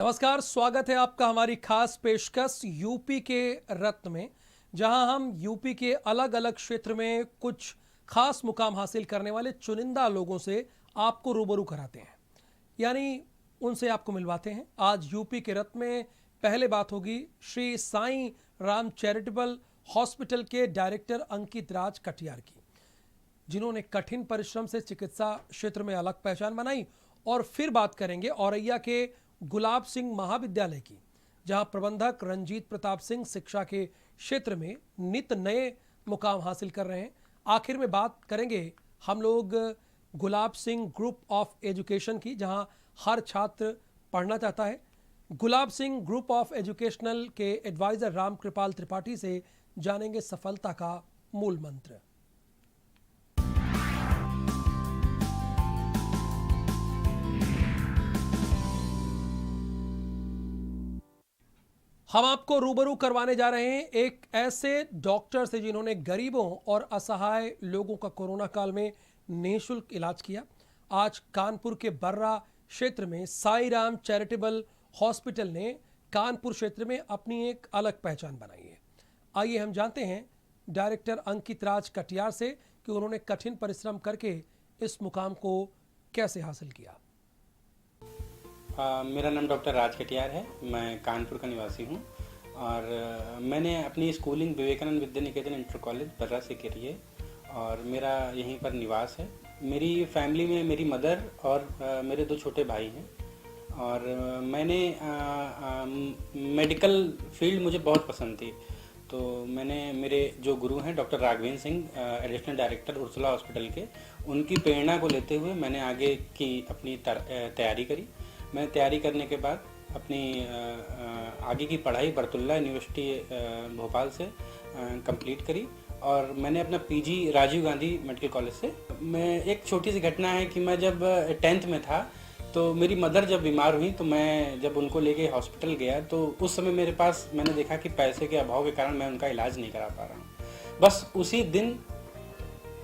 नमस्कार, स्वागत है आपका हमारी खास पेशकश यूपी के रत्न में, जहां हम यूपी के अलग अलग क्षेत्र में कुछ खास मुकाम हासिल करने वाले चुनिंदा लोगों से आपको रूबरू कराते हैं, यानी उनसे आपको मिलवाते हैं। आज यूपी के रत्न में पहले बात होगी श्री साईं राम चैरिटेबल हॉस्पिटल के डायरेक्टर अंकित राज कटियार की, जिन्होंने कठिन परिश्रम से चिकित्सा क्षेत्र में अलग पहचान बनाई। और फिर बात करेंगे औरैया के गुलाब सिंह महाविद्यालय की, जहां प्रबंधक रंजीत प्रताप सिंह शिक्षा के क्षेत्र में नित नए मुकाम हासिल कर रहे हैं। आखिर में बात करेंगे हम लोग Gulab Singh group of education की, जहां हर छात्र पढ़ना चाहता है। Gulab Singh group of educational के एडवाइजर राम कृपाल त्रिपाठी से जानेंगे सफलता का मूल मंत्र। हम आपको रूबरू करवाने जा रहे हैं एक ऐसे डॉक्टर से जिन्होंने गरीबों और असहाय लोगों का कोरोना काल में निःशुल्क इलाज किया। आज कानपुर के बर्रा क्षेत्र में साईं राम चैरिटेबल हॉस्पिटल ने कानपुर क्षेत्र में अपनी एक अलग पहचान बनाई है। आइए हम जानते हैं डायरेक्टर अंकित राज कटियार से कि उन्होंने कठिन परिश्रम करके इस मुकाम को कैसे हासिल किया। मेरा नाम डॉक्टर राज कटियार है। मैं कानपुर का निवासी हूँ और मैंने अपनी schooling Vivekananda Vidya Niketan inter college बर्रा से करी है और मेरा यहीं पर निवास है। मेरी फैमिली में मेरी मदर और मेरे दो छोटे भाई हैं और मैंने मेडिकल फील्ड मुझे बहुत पसंद थी, तो मैंने मेरे जो गुरु हैं doctor Raghavendra Singh, additional director Ursula hospital के, उनकी प्रेरणा को लेते हुए मैंने आगे की अपनी तैयारी करी। मैं तैयारी करने के बाद अपनी आगे की पढ़ाई बरतुल्ला यूनिवर्सिटी भोपाल से कंप्लीट करी और मैंने अपना PG Rajiv Gandhi medical college से। मैं एक छोटी सी घटना है कि मैं जब 10th में था तो मेरी मदर जब बीमार हुई तो मैं जब उनको लेके हॉस्पिटल गया तो उस समय मेरे पास मैंने देखा कि पैसे के अभाव के कारण मैं उनका इलाज नहीं करा पा रहा हूँ। बस उसी दिन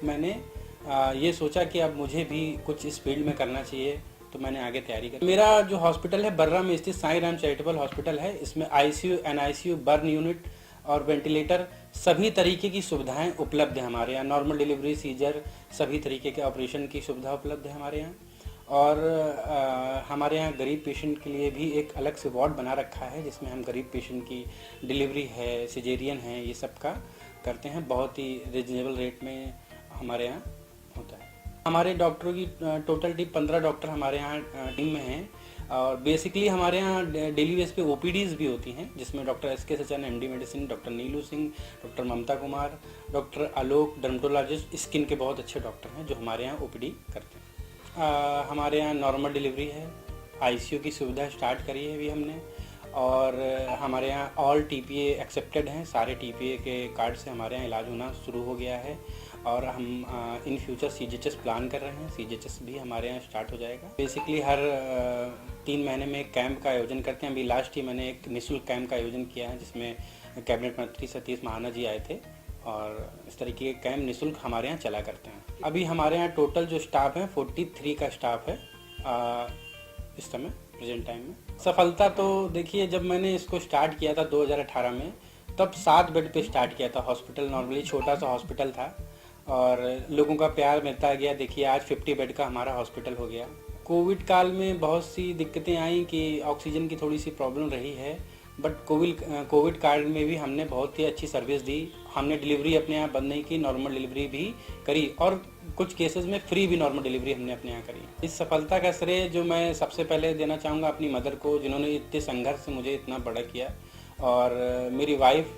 मैंने ये सोचा कि अब मुझे भी कुछ इस फील्ड में करना चाहिए, तो मैंने आगे तैयारी की। मेरा जो हॉस्पिटल है बर्रा में स्थित साईं राम चैरिटेबल हॉस्पिटल है। इसमें आईसीयू, एनआईसीयू, बर्न यूनिट और वेंटिलेटर सभी तरीके की सुविधाएं उपलब्ध है हमारे यहाँ। नॉर्मल डिलीवरी, सीजर, सभी तरीके के ऑपरेशन की सुविधा उपलब्ध है हमारे यहाँ। और हमारे यहाँ गरीब पेशेंट के लिए भी एक अलग से वार्ड बना रखा है जिसमें हम गरीब पेशेंट की डिलीवरी है, सिजेरियन है, ये सब का करते हैं। बहुत ही रिजनेबल रेट में हमारे यहाँ होता है। हमारे डॉक्टरों की टोटल टीम 15 डॉक्टर हमारे यहाँ टीम में हैं और बेसिकली हमारे यहाँ डेली बेस पे ओपीडीज भी होती हैं, जिसमें doctor S K Sachan MD medicine, doctor Neelu Singh, doctor Mamta Kumar, doctor Alok dermatologist, skin के बहुत अच्छे डॉक्टर हैं जो हमारे यहाँ ओपीडी करते हैं। हमारे यहाँ नॉर्मल डिलीवरी है, आईसीयू की सुविधा स्टार्ट करी है अभी हमने, और हमारे यहाँ ऑल टीपीए एक्सेप्टेड हैं। सारे टीपीए के कार्ड से हमारे यहाँ इलाज होना शुरू हो गया है और हम इन फ्यूचर सीजीएचएस प्लान कर रहे हैं। सीजीएचएस भी हमारे यहाँ स्टार्ट हो जाएगा। बेसिकली हर 3 महीने में एक कैंप का आयोजन करते हैं। अभी लास्ट ही मैंने एक निःशुल्क कैंप का आयोजन किया है जिसमें कैबिनेट मंत्री सतीश महाना जी आए थे और इस तरीके के कैंप निःशुल्क हमारे यहाँ चला करते हैं। अभी हमारे यहाँ टोटल जो स्टाफ है 43 का स्टाफ है इस समय प्रेजेंट टाइम में। सफलता तो देखिए, जब मैंने इसको स्टार्ट किया था 2018 में, तब 7 बेड पे स्टार्ट किया था हॉस्पिटल। नॉर्मली छोटा सा हॉस्पिटल था और लोगों का प्यार मिलता गया। देखिए आज 50 बेड का हमारा हॉस्पिटल हो गया। कोविड काल में बहुत सी दिक्कतें आई कि ऑक्सीजन की थोड़ी सी प्रॉब्लम रही है, बट कोविड काल में भी हमने बहुत ही अच्छी सर्विस दी। हमने डिलीवरी अपने यहाँ बंद नहीं की, नॉर्मल डिलीवरी भी करी और कुछ केसेस में फ्री भी नॉर्मल डिलीवरी हमने अपने यहाँ करी। इस सफलता का श्रेय जो मैं सबसे पहले देना चाहूँगा अपनी मदर को, जिन्होंने इतने संघर्ष से मुझे इतना बड़ा किया, और मेरी वाइफ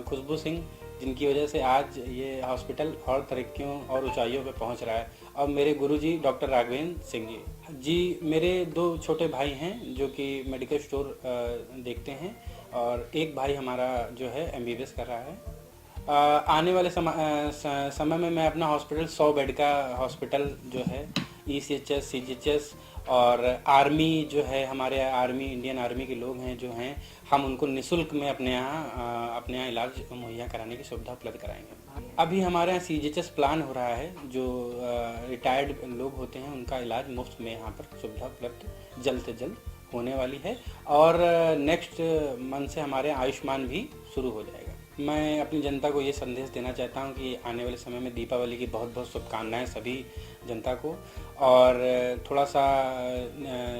खुशबू सिंह, जिनकी वजह से आज ये हॉस्पिटल और तरक्कियों और ऊंचाइयों पे पहुंच रहा है, और मेरे गुरुजी डॉक्टर राघवेंद्र सिंह जी। मेरे 2 छोटे भाई हैं जो कि मेडिकल स्टोर देखते हैं और एक भाई हमारा जो है एमबीबीएस कर रहा है। आने वाले समय में मैं अपना हॉस्पिटल 100 बेड का हॉस्पिटल जो है ईसीएचएस, सीजीएचएस और आर्मी जो है, हमारे आर्मी, इंडियन आर्मी के लोग हैं जो हैं, हम उनको निःशुल्क में अपने यहाँ इलाज मुहैया कराने की सुविधा उपलब्ध कराएंगे। अभी हमारे यहाँ सीजीएचएस प्लान हो रहा है, जो रिटायर्ड लोग होते हैं उनका इलाज मुफ्त में यहाँ पर सुविधा उपलब्ध जल्द से जल्द होने वाली है और नेक्स्ट मंथ से हमारे आयुष्मान भी शुरू हो जाएगा। मैं अपनी जनता को ये संदेश देना चाहता हूँ कि आने वाले समय में दीपावली की बहुत बहुत शुभकामनाएं सभी जनता को। और थोड़ा सा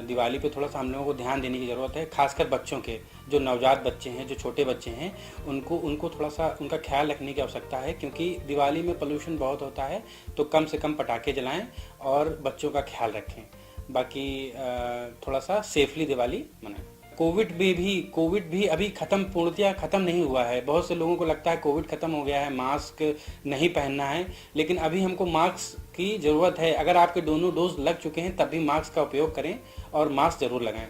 दिवाली पे थोड़ा सा हम लोगों को ध्यान देने की ज़रूरत है, खासकर बच्चों के, जो नवजात बच्चे हैं, जो छोटे बच्चे हैं, उनको थोड़ा सा उनका ख्याल रखने की आवश्यकता है, क्योंकि दिवाली में पोल्यूशन बहुत होता है। तो कम से कम पटाखे जलाएं और बच्चों का ख्याल रखें। बाकी थोड़ा सा सेफली दिवाली मनाएं। कोविड भी अभी पूर्णतया खत्म नहीं हुआ है। बहुत से लोगों को लगता है कोविड खत्म हो गया है, मास्क नहीं पहनना है, लेकिन अभी हमको मास्क की ज़रूरत है। अगर आपके दोनों डोज लग चुके हैं तब भी मास्क का उपयोग करें और मास्क ज़रूर लगाएं।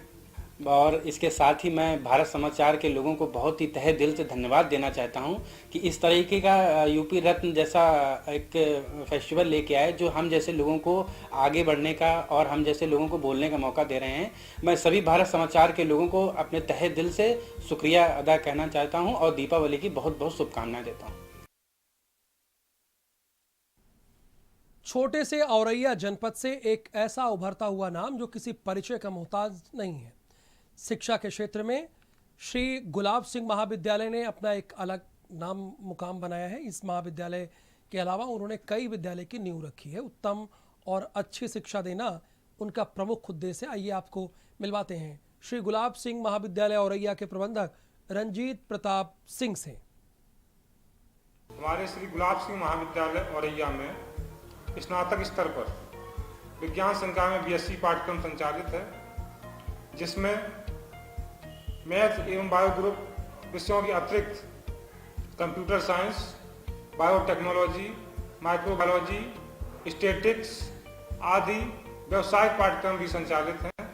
और इसके साथ ही मैं भारत समाचार के लोगों को बहुत ही तहे दिल से धन्यवाद देना चाहता हूं कि इस तरीके का यूपी रत्न जैसा एक फेस्टिवल लेके आए, जो हम जैसे लोगों को आगे बढ़ने का और हम जैसे लोगों को बोलने का मौका दे रहे हैं। मैं सभी भारत समाचार के लोगों को अपने तहे दिल से शुक्रिया अदा करना चाहता हूँ और दीपावली की बहुत बहुत शुभकामनाएं देता हूँ। छोटे से औरैया जनपद से एक ऐसा उभरता हुआ नाम जो किसी परिचय का मोहताज नहीं है। शिक्षा के क्षेत्र में श्री गुलाब सिंह महाविद्यालय ने अपना एक अलग नाम मुकाम बनाया है। इस महाविद्यालय के अलावा उन्होंने कई विद्यालय की नींव रखी है। उत्तम और अच्छी शिक्षा देना उनका प्रमुख उद्देश्य है। आइए आपको मिलवाते हैं श्री गुलाब सिंह महाविद्यालय औरैया के प्रबंधक रंजीत प्रताप सिंह से। हमारे श्री गुलाब सिंह महाविद्यालय औरैया में स्नातक स्तर पर विज्ञान संकाय में बीएससी पाठ्यक्रम संचालित है, जिसमें मैथ एवं बायो ग्रुप विषयों के अतिरिक्त computer science, biotechnology, microbiology, statics आदि व्यावसायिक पाठ्यक्रम भी संचालित हैं।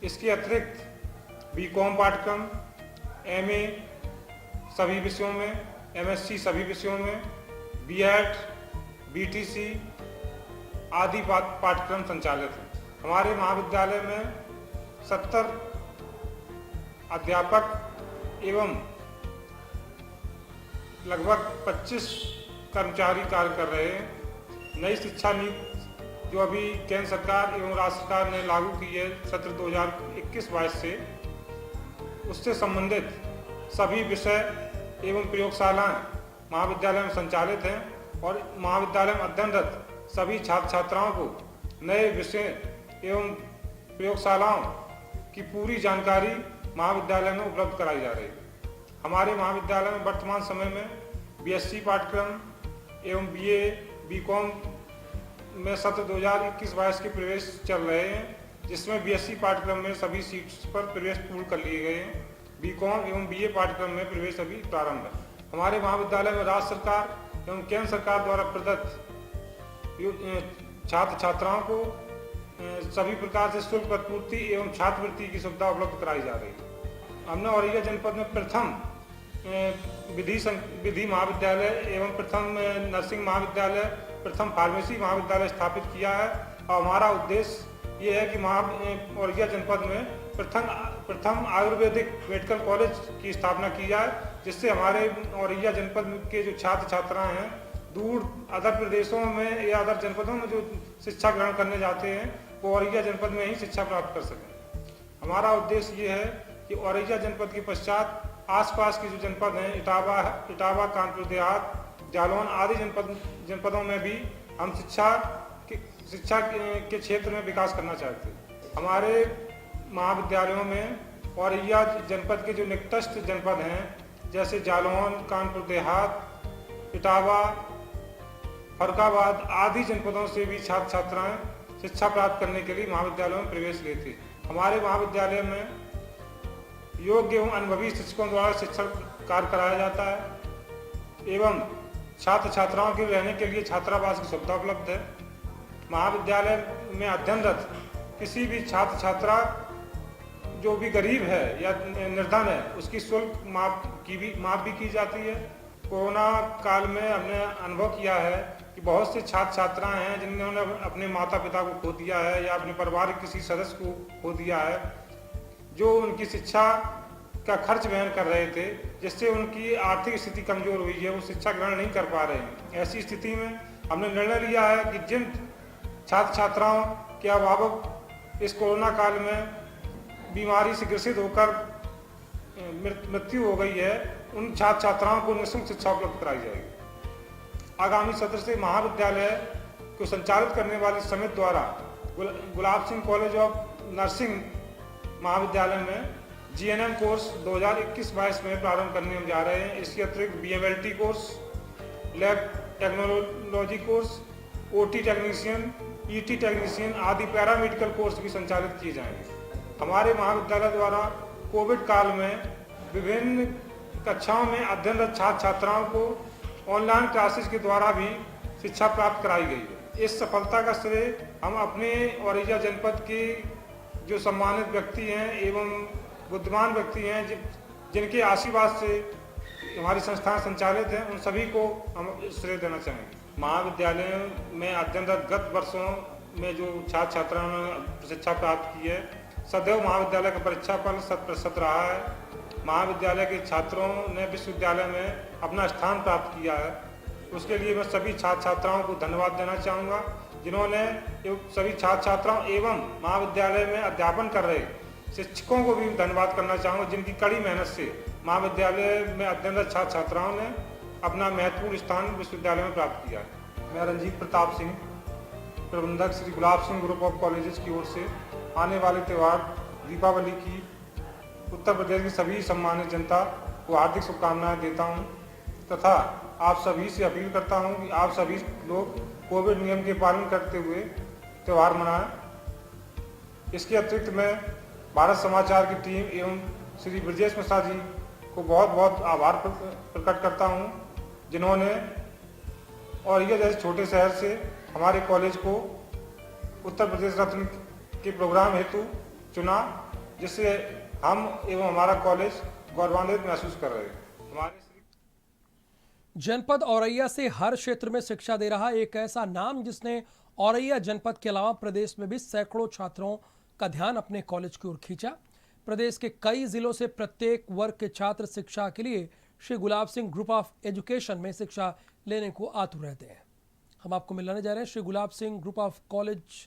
इसके अतिरिक्त बीकॉम पाठ्यक्रम, एमए सभी विषयों में, एमएससी सभी विषयों में, बीएड, बीटीसी आदि पाठ्यक्रम संचालित हैं। हमारे महाविद्यालय में 70 अध्यापक एवं लगभग 25 कर्मचारी कार्य कर रहे हैं। नई शिक्षा नीति जो अभी केंद्र सरकार एवं राज्य सरकार ने लागू की है सत्र 2021-22 से, उससे संबंधित सभी विषय एवं प्रयोगशालाएं महाविद्यालय में संचालित हैं और महाविद्यालय में अध्ययनरत सभी छात्र छात्राओं को नए विषय एवं प्रयोगशालाओं की पूरी जानकारी महाविद्यालय में उपलब्ध कराई जा रही है। हमारे महाविद्यालय में वर्तमान समय में बीएससी पाठ्यक्रम एवं बीए, बीकॉम में सत्र 2021-22 के प्रवेश चल रहे हैं, जिसमें बीएससी पाठ्यक्रम में सभी सीट्स पर प्रवेश पूर्ण कर लिए गए हैं। बीकॉम एवं बीए पाठ्यक्रम में प्रवेश अभी प्रारंभ है। हमारे महाविद्यालय में राज्य सरकार एवं केंद्र सरकार द्वारा प्रदत्त छात्र छात्राओं को सभी प्रकार से शुल्क प्रतिपूर्ति एवं छात्रवृत्ति की सुविधा उपलब्ध कराई जा रही है। हमने औरैया जनपद में प्रथम विधि महाविद्यालय एवं प्रथम नर्सिंग महाविद्यालय, प्रथम फार्मेसी महाविद्यालय स्थापित किया है और हमारा उद्देश्य ये है कि औरैया जनपद में प्रथम आयुर्वेदिक मेडिकल कॉलेज की स्थापना की जाए, जिससे हमारे औरैया जनपद के जो छात्र छात्राएं हैं दूर अदर प्रदेशों में या अदर जनपदों में जो शिक्षा ग्रहण करने जाते हैं वो औरैया जनपद में ही शिक्षा प्राप्त कर सकें। हमारा उद्देश्य ये है कि औरैया जनपद के पश्चात आसपास की जो जनपद हैं, इटावा, कानपुर देहात, जालौन आदि जनपदों में भी हम शिक्षा के क्षेत्र में विकास करना चाहते हैं। हमारे महाविद्यालयों में औरैया जनपद के जो निकटस्थ जनपद हैं, जैसे जालौन, कानपुर देहात, इटावा, फर्रुखाबाद आदि जनपदों से भी छात्र छात्राएं शिक्षा प्राप्त करने के लिए महाविद्यालयों में प्रवेश लेते हैं। हमारे महाविद्यालय में योग्य एवं अनुभवी शिक्षकों द्वारा शिक्षण कार्य कराया जाता है एवं छात्र छात्राओं के रहने के लिए छात्रावास की सुविधा उपलब्ध है। महाविद्यालय में अध्ययनरत किसी भी छात्र छात्रा जो भी गरीब है या निर्धन है, उसकी शुल्क माफ भी की जाती है। कोरोना काल में हमने अनुभव किया है कि बहुत से छात्र छात्राएं हैं जिन्होंने अपने माता पिता को खो दिया है या अपने परिवार के किसी सदस्य को खो दिया है, जो उनकी शिक्षा का खर्च वहन कर रहे थे, जिससे उनकी आर्थिक स्थिति कमजोर हुई है, वो शिक्षा ग्रहण नहीं कर पा रहे हैं। ऐसी स्थिति में हमने निर्णय लिया है कि जिन छात्र छात्राओं के अभिभावक इस कोरोना काल में बीमारी से ग्रसित होकर मृत्यु हो गई है, उन छात्र छात्राओं को निःशुल्क शिक्षा उपलब्ध कराई जाएगी। आगामी सत्र से महाविद्यालय को संचालित करने वाले समिति द्वारा Gulab Singh college of nursing महाविद्यालय में जीएनएम कोर्स 2021-22 में प्रारंभ करने हम जा रहे हैं। इसके अतिरिक्त BMLT course, lab technology course, OT technician, ET technician आदि पैरामेडिकल कोर्स भी संचालित किए जाएंगे। हमारे महाविद्यालय द्वारा कोविड काल में विभिन्न कक्षाओं में अध्ययनरत छात्र छात्राओं को ऑनलाइन क्लासेस के द्वारा भी शिक्षा प्राप्त कराई गई है। इस सफलता का श्रेय हम अपने औरैया जनपद के जो सम्मानित व्यक्ति हैं एवं बुद्धिमान व्यक्ति हैं जिनके आशीर्वाद से हमारी संस्थान संचालित हैं, उन सभी को हम श्रेय देना चाहेंगे। महाविद्यालय में अध्ययनरत गत वर्षों में जो छात्र छात्राओं ने शिक्षा प्राप्त की है, सदैव महाविद्यालय का परीक्षा फल 100% रहा है। महाविद्यालय के छात्रों ने विश्वविद्यालय में अपना स्थान प्राप्त किया है। उसके लिए मैं सभी छात्र छात्राओं को धन्यवाद देना चाहूँगा, जिन्होंने सभी छात्र छात्राओं एवं महाविद्यालय में अध्यापन कर रहे शिक्षकों को भी धन्यवाद करना चाहूँगा, जिनकी कड़ी मेहनत से महाविद्यालय में अध्ययनरत छात्र छात्राओं ने अपना महत्वपूर्ण स्थान विश्वविद्यालय में प्राप्त किया है। मैं रंजीत प्रताप सिंह, प्रबंधक Shri Gulab Singh group of colleges की ओर से आने वाले त्यौहार दीपावली की उत्तर प्रदेश की सभी सम्मानित जनता को हार्दिक शुभकामनाएं देता हूं तथा आप सभी से अपील करता हूं कि आप सभी लोग कोविड नियम के पालन करते हुए त्यौहार मनाएं। इसके अतिरिक्त मैं भारत समाचार की टीम एवं श्री ब्रजेश मिश्रा जी को बहुत बहुत आभार प्रकट करता हूं, जिन्होंने और ये जैसे छोटे शहर से हमारे कॉलेज को उत्तर प्रदेश रत्न के प्रोग्राम हेतु चुना, जिससे हम एवं हमारा कॉलेज गौरवान्वित महसूस कर रहे हैं। हमारे जनपद औरैया से हर क्षेत्र में शिक्षा दे रहा एक ऐसा नाम जिसने औरैया जनपद के अलावा प्रदेश में भी सैकड़ों छात्रों का ध्यान अपने कॉलेज की ओर खींचा। प्रदेश के कई जिलों से प्रत्येक वर्ग के छात्र शिक्षा के लिए Shri Gulab Singh group of education में शिक्षा लेने को आतुर रहते हैं। हम आपको मिलाने जा रहे हैं Shri Gulab Singh group of college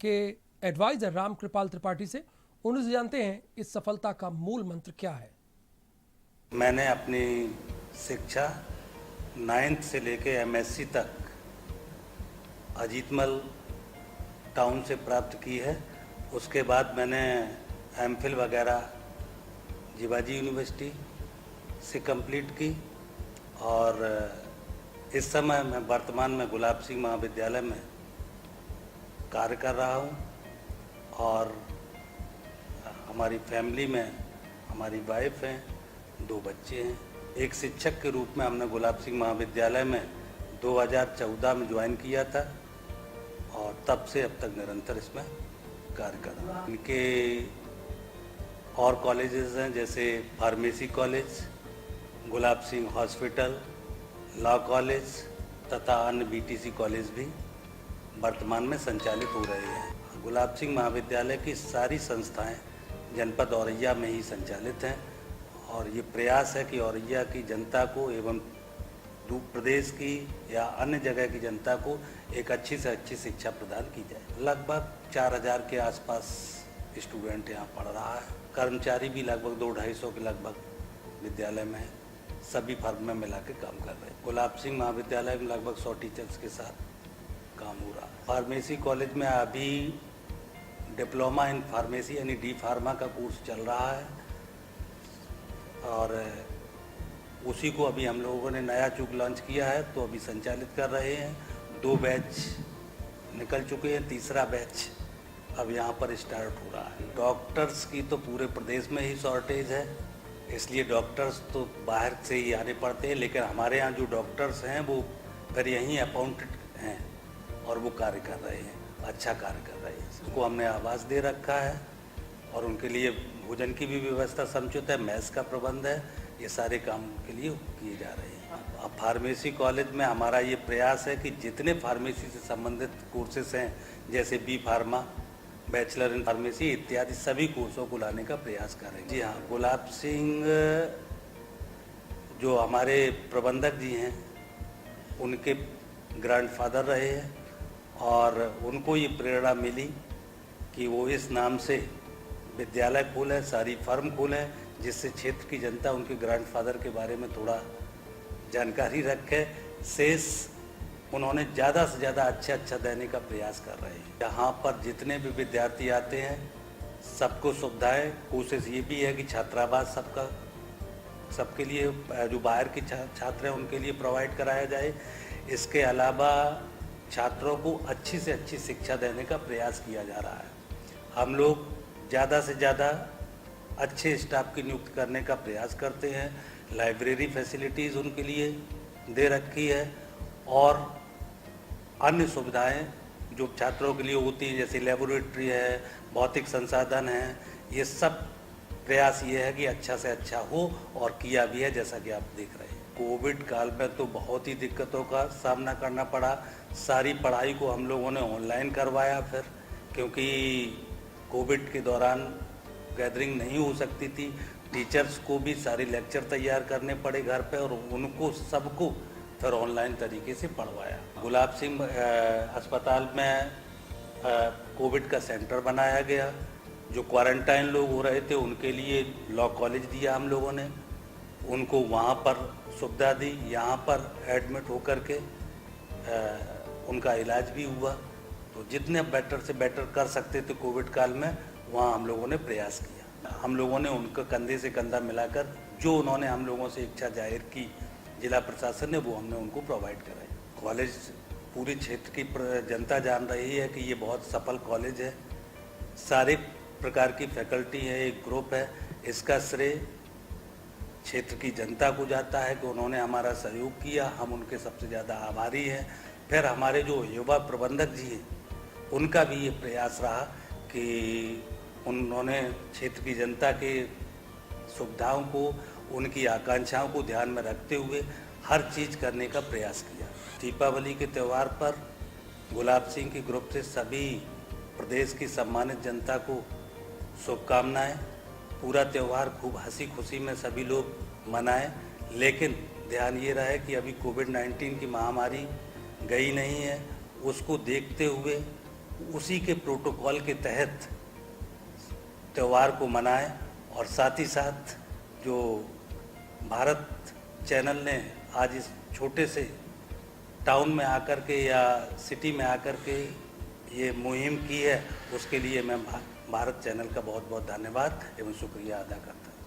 के एडवाइजर राम कृपाल त्रिपाठी से। उनसे जानते हैं इस सफलता का मूल मंत्र क्या है। मैंने अपनी शिक्षा 9th से लेके एमएससी तक अजीतमल टाउन से प्राप्त की है। उसके बाद मैंने एमफिल वगैरह जीवाजी यूनिवर्सिटी से कंप्लीट की और इस समय मैं वर्तमान में गुलाब सिंह महाविद्यालय में कार्य कर रहा हूँ और हमारी फैमिली में हमारी वाइफ हैं, 2 बच्चे हैं। एक शिक्षक के रूप में हमने गुलाब सिंह महाविद्यालय में 2014 में ज्वाइन किया था और तब से अब तक निरंतर इसमें कार्य कर रहा हूँ। इनके और कॉलेजेस हैं जैसे pharmacy college, Gulab Singh hospital, law college तथा अन्य बीटीसी कॉलेज भी वर्तमान में संचालित हो रहे हैं। गुलाब सिंह महाविद्यालय की सारी संस्थाएं जनपद औरैया में ही संचालित हैं और ये प्रयास है कि औरैया की जनता को एवं प्रदेश की या अन्य जगह की जनता को एक अच्छी से अच्छी शिक्षा प्रदान की जाए। लगभग 4000 के आसपास स्टूडेंट यहाँ पढ़ रहा है। कर्मचारी भी लगभग 200-250 के लगभग विद्यालय में सभी फर्म में मिला के काम कर रहे हैं। गुलाब सिंह महाविद्यालय में लगभग 100 टीचर्स के साथ काम हो रहा है। फार्मेसी कॉलेज में अभी डिप्लोमा इन फार्मेसी यानी डी फार्मा का कोर्स चल रहा है और उसी को अभी हम लोगों ने नया चूक लॉन्च किया है तो अभी संचालित कर रहे हैं। 2 बैच निकल चुके हैं, तीसरा बैच अब यहाँ पर स्टार्ट हो रहा है। डॉक्टर्स की तो पूरे प्रदेश में ही शॉर्टेज है, इसलिए डॉक्टर्स तो बाहर से ही आने पड़ते हैं, लेकिन हमारे यहाँ जो डॉक्टर्स हैं वो फिर यहीं अपॉइंटेड हैं और वो कार्य कर रहे हैं, अच्छा कार्य कर रहे हैं। उनको हमने आवास दे रखा है और उनके लिए भोजन की भी व्यवस्था समुचित है, मेस का प्रबंध है, ये सारे काम के लिए किए जा रहे हैं। अब फार्मेसी कॉलेज में हमारा ये प्रयास है कि जितने फार्मेसी से संबंधित कोर्सेस हैं जैसे B pharma, bachelor in pharmacy इत्यादि सभी कोर्सों को लाने का प्रयास करें। जी हाँ, गुलाब सिंह जो हमारे प्रबंधक जी हैं उनके ग्रैंडफादर रहे हैं और उनको ये प्रेरणा मिली कि वो इस नाम से विद्यालय खोलें, सारी फर्म खोलें, जिससे क्षेत्र की जनता उनके ग्रैंडफादर के बारे में थोड़ा जानकारी रखे। शेष उन्होंने ज़्यादा से ज़्यादा अच्छा देने का प्रयास कर रहे हैं। यहाँ पर जितने भी विद्यार्थी आते हैं सबको सुविधाएं, कोशिश ये भी है कि छात्रावास सबके लिए, जो बाहर के छात्र हैं उनके लिए प्रोवाइड कराया जाए। इसके अलावा छात्रों को अच्छी से अच्छी शिक्षा देने का प्रयास किया जा रहा है। हम लोग ज़्यादा से ज़्यादा अच्छे स्टाफ की नियुक्ति करने का प्रयास करते हैं। लाइब्रेरी फैसिलिटीज़ उनके लिए दे रखी है और अन्य सुविधाएं जो छात्रों के लिए होती हैं, जैसे लेबोरेटरी है, भौतिक संसाधन है, ये सब प्रयास ये है कि अच्छा से अच्छा हो और किया भी है, जैसा कि आप देख रहे हैं। कोविड काल में तो बहुत ही दिक्कतों का सामना करना पड़ा। सारी पढ़ाई को हम लोगों ने ऑनलाइन करवाया फिर, क्योंकि कोविड के दौरान गैदरिंग नहीं हो सकती थी। टीचर्स को भी सारे लेक्चर तैयार करने पड़े घर पे और उनको सबको फिर ऑनलाइन तरीके से पढ़वाया। गुलाब सिंह अस्पताल में कोविड का सेंटर बनाया गया। जो क्वारंटाइन लोग हो रहे थे उनके लिए लॉ कॉलेज दिया हम लोगों ने, उनको वहाँ पर सुविधा दी। यहाँ पर एडमिट होकर के उनका इलाज भी हुआ। तो जितने बेटर से बेटर कर सकते थे कोविड काल में, वहाँ हम लोगों ने प्रयास किया। हम लोगों ने उनका कंधे से कंधा मिलाकर जो उन्होंने हम लोगों से इच्छा जाहिर की जिला प्रशासन ने, वो हमने उनको प्रोवाइड कराई। कॉलेज पूरे क्षेत्र की जनता जान रही है कि ये बहुत सफल कॉलेज है। सारे प्रकार की फैकल्टी है, एक ग्रुप है। इसका श्रेय क्षेत्र की जनता को जाता है कि उन्होंने हमारा सहयोग किया, हम उनके सबसे ज़्यादा आभारी हैं। फिर हमारे जो युवा प्रबंधक जी हैं उनका भी ये प्रयास रहा कि उन्होंने क्षेत्र की जनता के सुविधाओं को, उनकी आकांक्षाओं को ध्यान में रखते हुए हर चीज़ करने का प्रयास किया। दीपावली के त्यौहार पर गुलाब सिंह के ग्रुप से सभी प्रदेश की सम्मानित जनता को शुभकामनाएं। पूरा त्यौहार खूब हंसी खुशी में सभी लोग मनाएं, लेकिन ध्यान ये रहे कि अभी कोविड-19 की महामारी गई नहीं है, उसको देखते हुए उसी के प्रोटोकॉल के तहत त्यौहार को मनाएं। और साथ ही साथ जो भारत चैनल ने आज इस छोटे से टाउन में आकर के या सिटी में आकर के ये मुहिम की है, उसके लिए मैं भारत चैनल का बहुत बहुत धन्यवाद एवं शुक्रिया अदा करता हूँ।